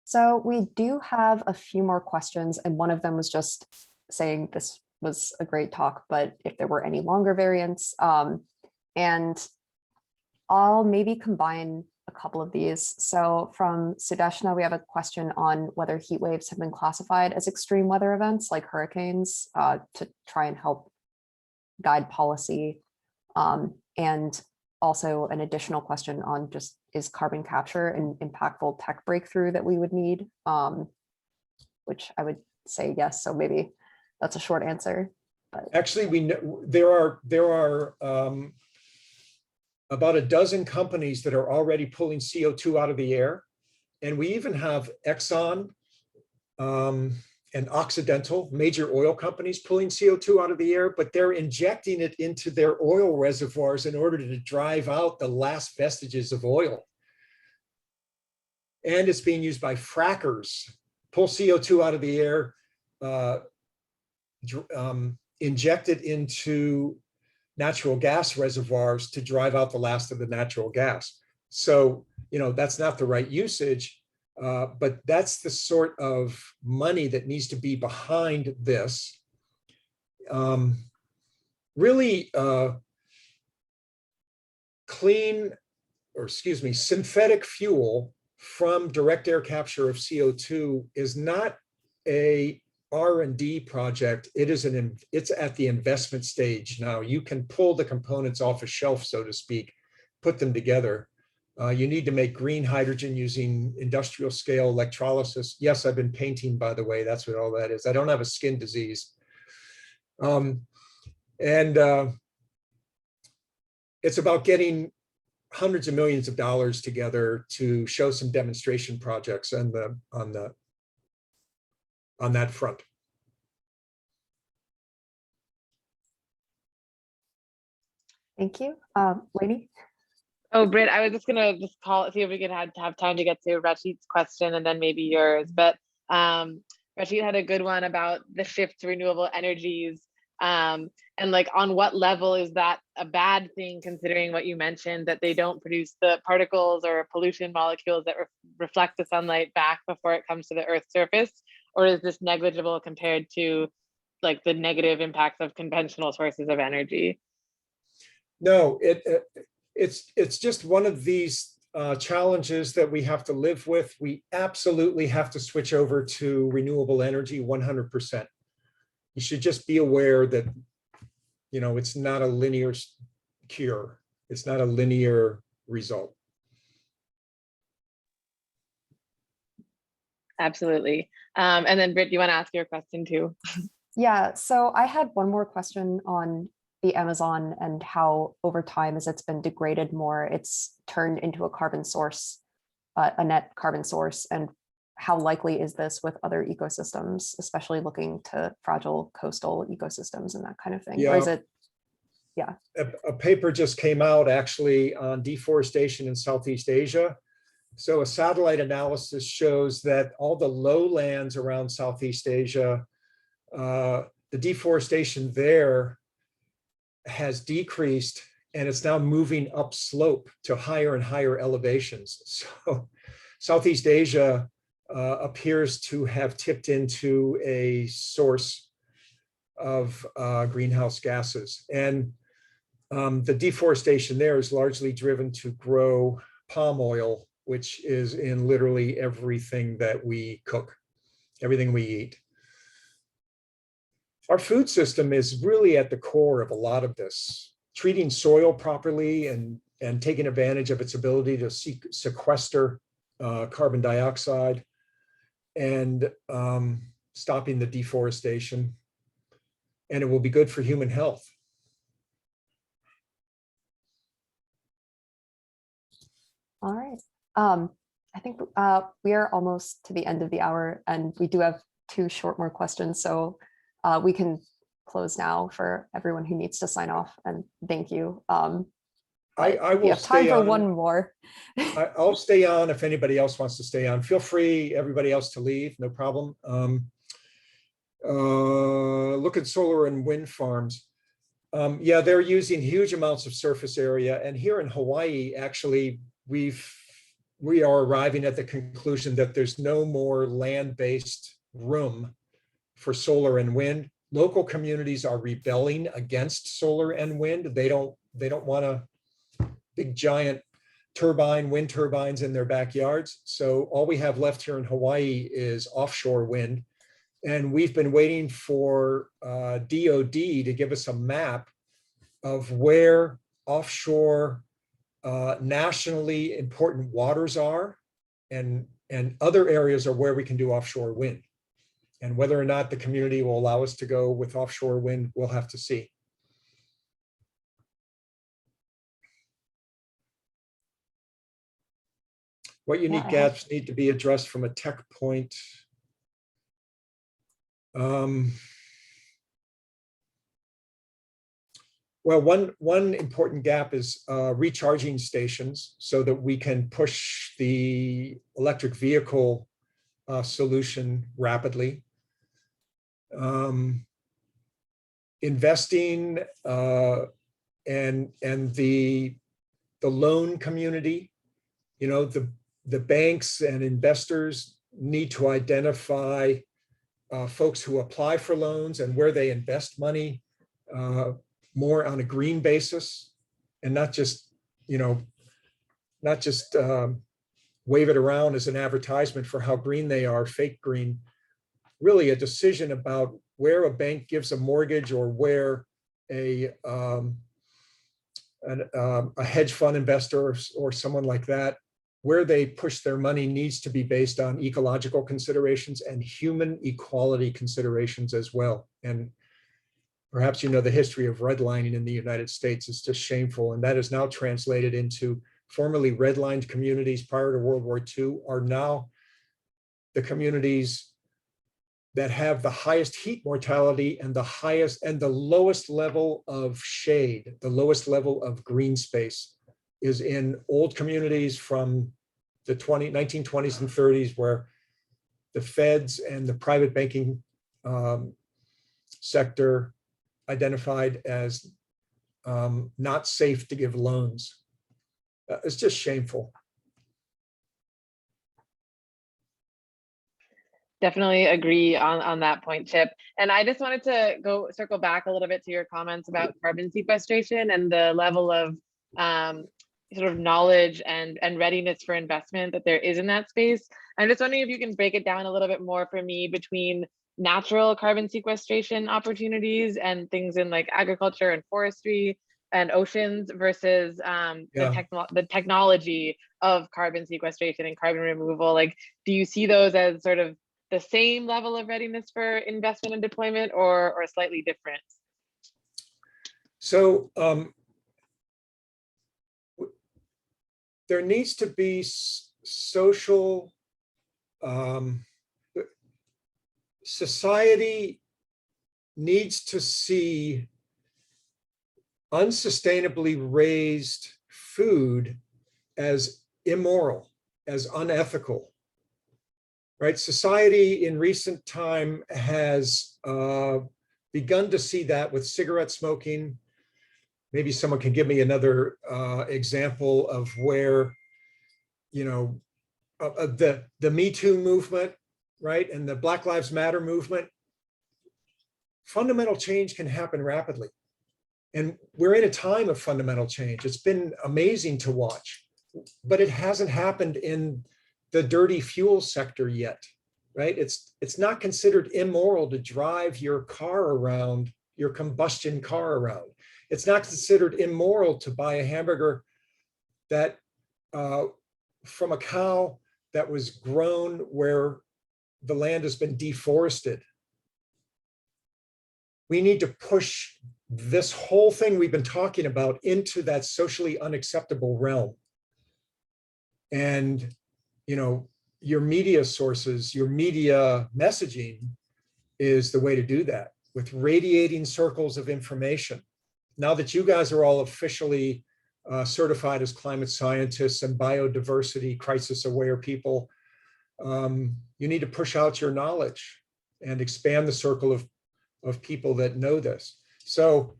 So we do have a few more questions, and one of them was just saying this was a great talk, but if there were any longer variants, and I'll maybe combine a couple of these. So from Sudeshna, we have a question on whether heat waves have been classified as extreme weather events like hurricanes to try and help guide policy. And also an additional question on just, is carbon capture an impactful tech breakthrough that we would need? Which I would say yes, so maybe that's a short answer. But actually, we know there are about a dozen companies that are already pulling CO2 out of the air. And we even have Exxon and Occidental, major oil companies, pulling CO2 out of the air, but they're injecting it into their oil reservoirs in order to drive out the last vestiges of oil. And it's being used by frackers, pull CO2 out of the air, inject it into natural gas reservoirs to drive out the last of the natural gas. So, that's not the right usage, but that's the sort of money that needs to be behind this. Really synthetic fuel from direct air capture of CO2 is not a R&D project. It's at the investment stage now. You can pull the components off a shelf, so to speak, put them together. You need to make green hydrogen using industrial scale electrolysis. Yes, I've been painting, by the way. That's what all that is. I don't have a skin disease. It's about getting hundreds of millions of dollars together to show some demonstration projects on that front. thank you. Lady? Oh, Britt, I was just gonna see if we could have time to get to Rashid's question and then maybe yours. But Rashid had a good one about the shift to renewable energies. And like, on what level is that a bad thing, considering what you mentioned, that they don't produce the particles or pollution molecules that reflect the sunlight back before it comes to the Earth's surface? Or is this negligible compared to like the negative impacts of conventional sources of energy? No, it's just one of these challenges that we have to live with. We absolutely have to switch over to renewable energy 100%. You should just be aware that, it's not a linear cure. It's not a linear result. Absolutely. And then Britt, you want to ask your question too? Yeah, so I had one more question on the Amazon and how over time, as it's been degraded more, it's turned into a carbon source, a net carbon source. And how likely is this with other ecosystems, especially looking to fragile coastal ecosystems and that kind of thing? Yeah. Or is it, yeah. A paper just came out actually on deforestation in Southeast Asia. So a satellite analysis shows that all the lowlands around Southeast Asia, the deforestation there has decreased, and it's now moving upslope to higher and higher elevations. So Southeast Asia appears to have tipped into a source of greenhouse gases. And the deforestation there is largely driven to grow palm oil, which is in literally everything that we cook, everything we eat. Our food system is really at the core of a lot of this. Treating soil properly and taking advantage of its ability to sequester carbon dioxide and stopping the deforestation. And it will be good for human health. All right. I think we are almost to the end of the hour, and we do have two more questions. So we can close now for everyone who needs to sign off, and thank you. I will have time stay for on. one more. I'll stay on if anybody else wants to stay on. Feel free, everybody else, to leave, no problem. Look at solar and wind farms. Yeah, they're using huge amounts of surface area. And here in Hawaii, actually, we are arriving at the conclusion that there's no more land-based room for solar and wind. Local communities are rebelling against solar and wind. They don't want a big giant wind turbines in their backyards. So all we have left here in Hawaii is offshore wind. And we've been waiting for DOD to give us a map of where offshore nationally important waters are and other areas are where we can do offshore wind. And whether or not the community will allow us to go with offshore wind, we'll have to see. What unique gaps need to be addressed from a tech point? Well, one important gap is recharging stations so that we can push the electric vehicle solution rapidly. Investing and the loan community, you know, the banks and investors need to identify folks who apply for loans and where they invest money more on a green basis, and not just, you know, wave it around as an advertisement for how green they are, fake green. Really a decision about where a bank gives a mortgage or where a hedge fund investor or someone like that, where they push their money needs to be based on ecological considerations and human equality considerations as well. And perhaps you know the history of redlining in the United States is just shameful. And that is now translated into formerly redlined communities prior to World War II are now the communities that have the highest heat mortality and the highest and the lowest level of shade, the lowest level of green space is in old communities from the 1920s and 30s, where the feds and the private banking sector identified as not safe to give loans. It's just shameful. Definitely agree on that point, Chip. And I just wanted to circle back a little bit to your comments about carbon sequestration and the level of sort of knowledge and readiness for investment that there is in that space. I'm just wondering if you can break it down a little bit more for me between natural carbon sequestration opportunities and things in like agriculture and forestry and oceans versus the technology of carbon sequestration and carbon removal. Like, do you see those as sort of the same level of readiness for investment and deployment, or slightly different? So there needs to be social, society needs to see unsustainably raised food as immoral, as unethical. Right? Society in recent time has begun to see that with cigarette smoking. Maybe someone can give me another example of where, you know, the Me Too movement, right? And the Black Lives Matter movement. Fundamental change can happen rapidly. And we're in a time of fundamental change. It's been amazing to watch, but it hasn't happened in the dirty fuel sector yet, right? It's not considered immoral to drive your car around, your combustion car around. It's not considered immoral to buy a hamburger that from a cow that was grown where the land has been deforested. We need to push this whole thing we've been talking about into that socially unacceptable realm. And you know, your media sources, your media messaging is the way to do that, with radiating circles of information. Now that you guys are all officially certified as climate scientists and biodiversity crisis aware people, you need to push out your knowledge and expand the circle of people that know this. So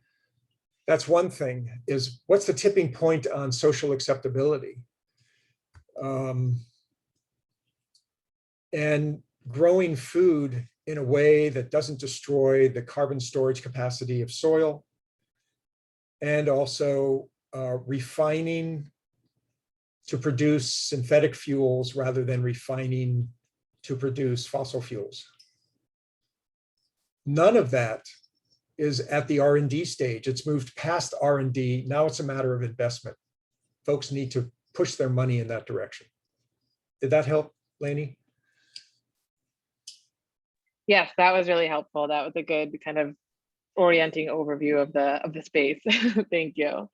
that's one thing, is what's the tipping point on social acceptability? And growing food in a way that doesn't destroy the carbon storage capacity of soil, and also refining to produce synthetic fuels rather than refining to produce fossil fuels. None of that is at the R&D stage. It's moved past R&D. Now it's a matter of investment. Folks need to push their money in that direction. Did that help, Lainey? Yes, that was really helpful. That was a good kind of orienting overview of the space. Thank you.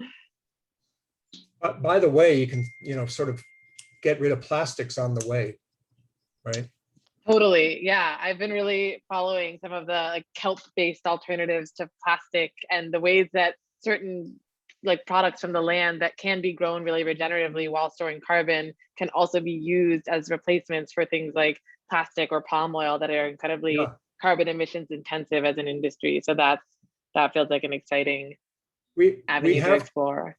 By the way, you can, sort of get rid of plastics on the way, right? Totally. Yeah. I've been really following some of the like kelp-based alternatives to plastic, and the ways that certain like products from the land that can be grown really regeneratively while storing carbon can also be used as replacements for things like plastic or palm oil that are incredibly carbon emissions intensive as an industry. So that feels like an exciting avenue to explore.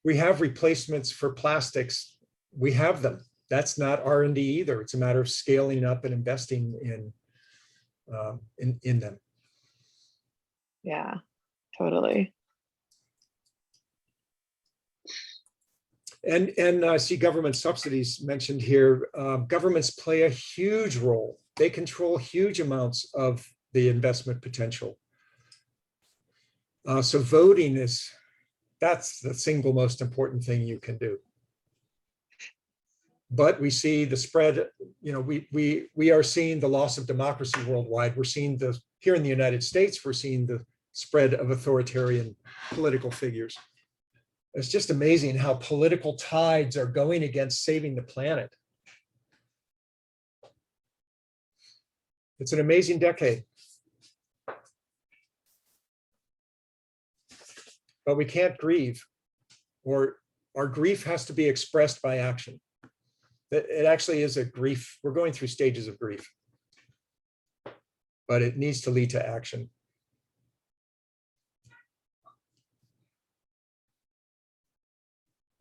We have replacements for plastics. We have them. That's not R&D either. It's a matter of scaling up and investing in them. Yeah, totally. And I see government subsidies mentioned here. Governments play a huge role. They control huge amounts of the investment potential. So voting that's the single most important thing you can do. But we see the spread, we are seeing the loss of democracy worldwide. We're seeing here in the United States, we're seeing the spread of authoritarian political figures. It's just amazing how political tides are going against saving the planet. It's an amazing decade. But we can't grieve, or our grief has to be expressed by action. It actually is a grief. We're going through stages of grief, but it needs to lead to action.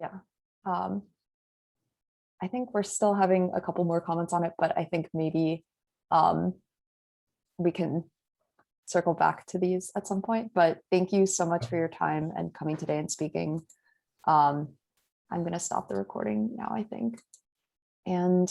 Yeah. I think we're still having a couple more comments on it, but I think maybe we can circle back to these at some point. But thank you so much for your time and coming today and speaking. I'm going to stop the recording now, I think. And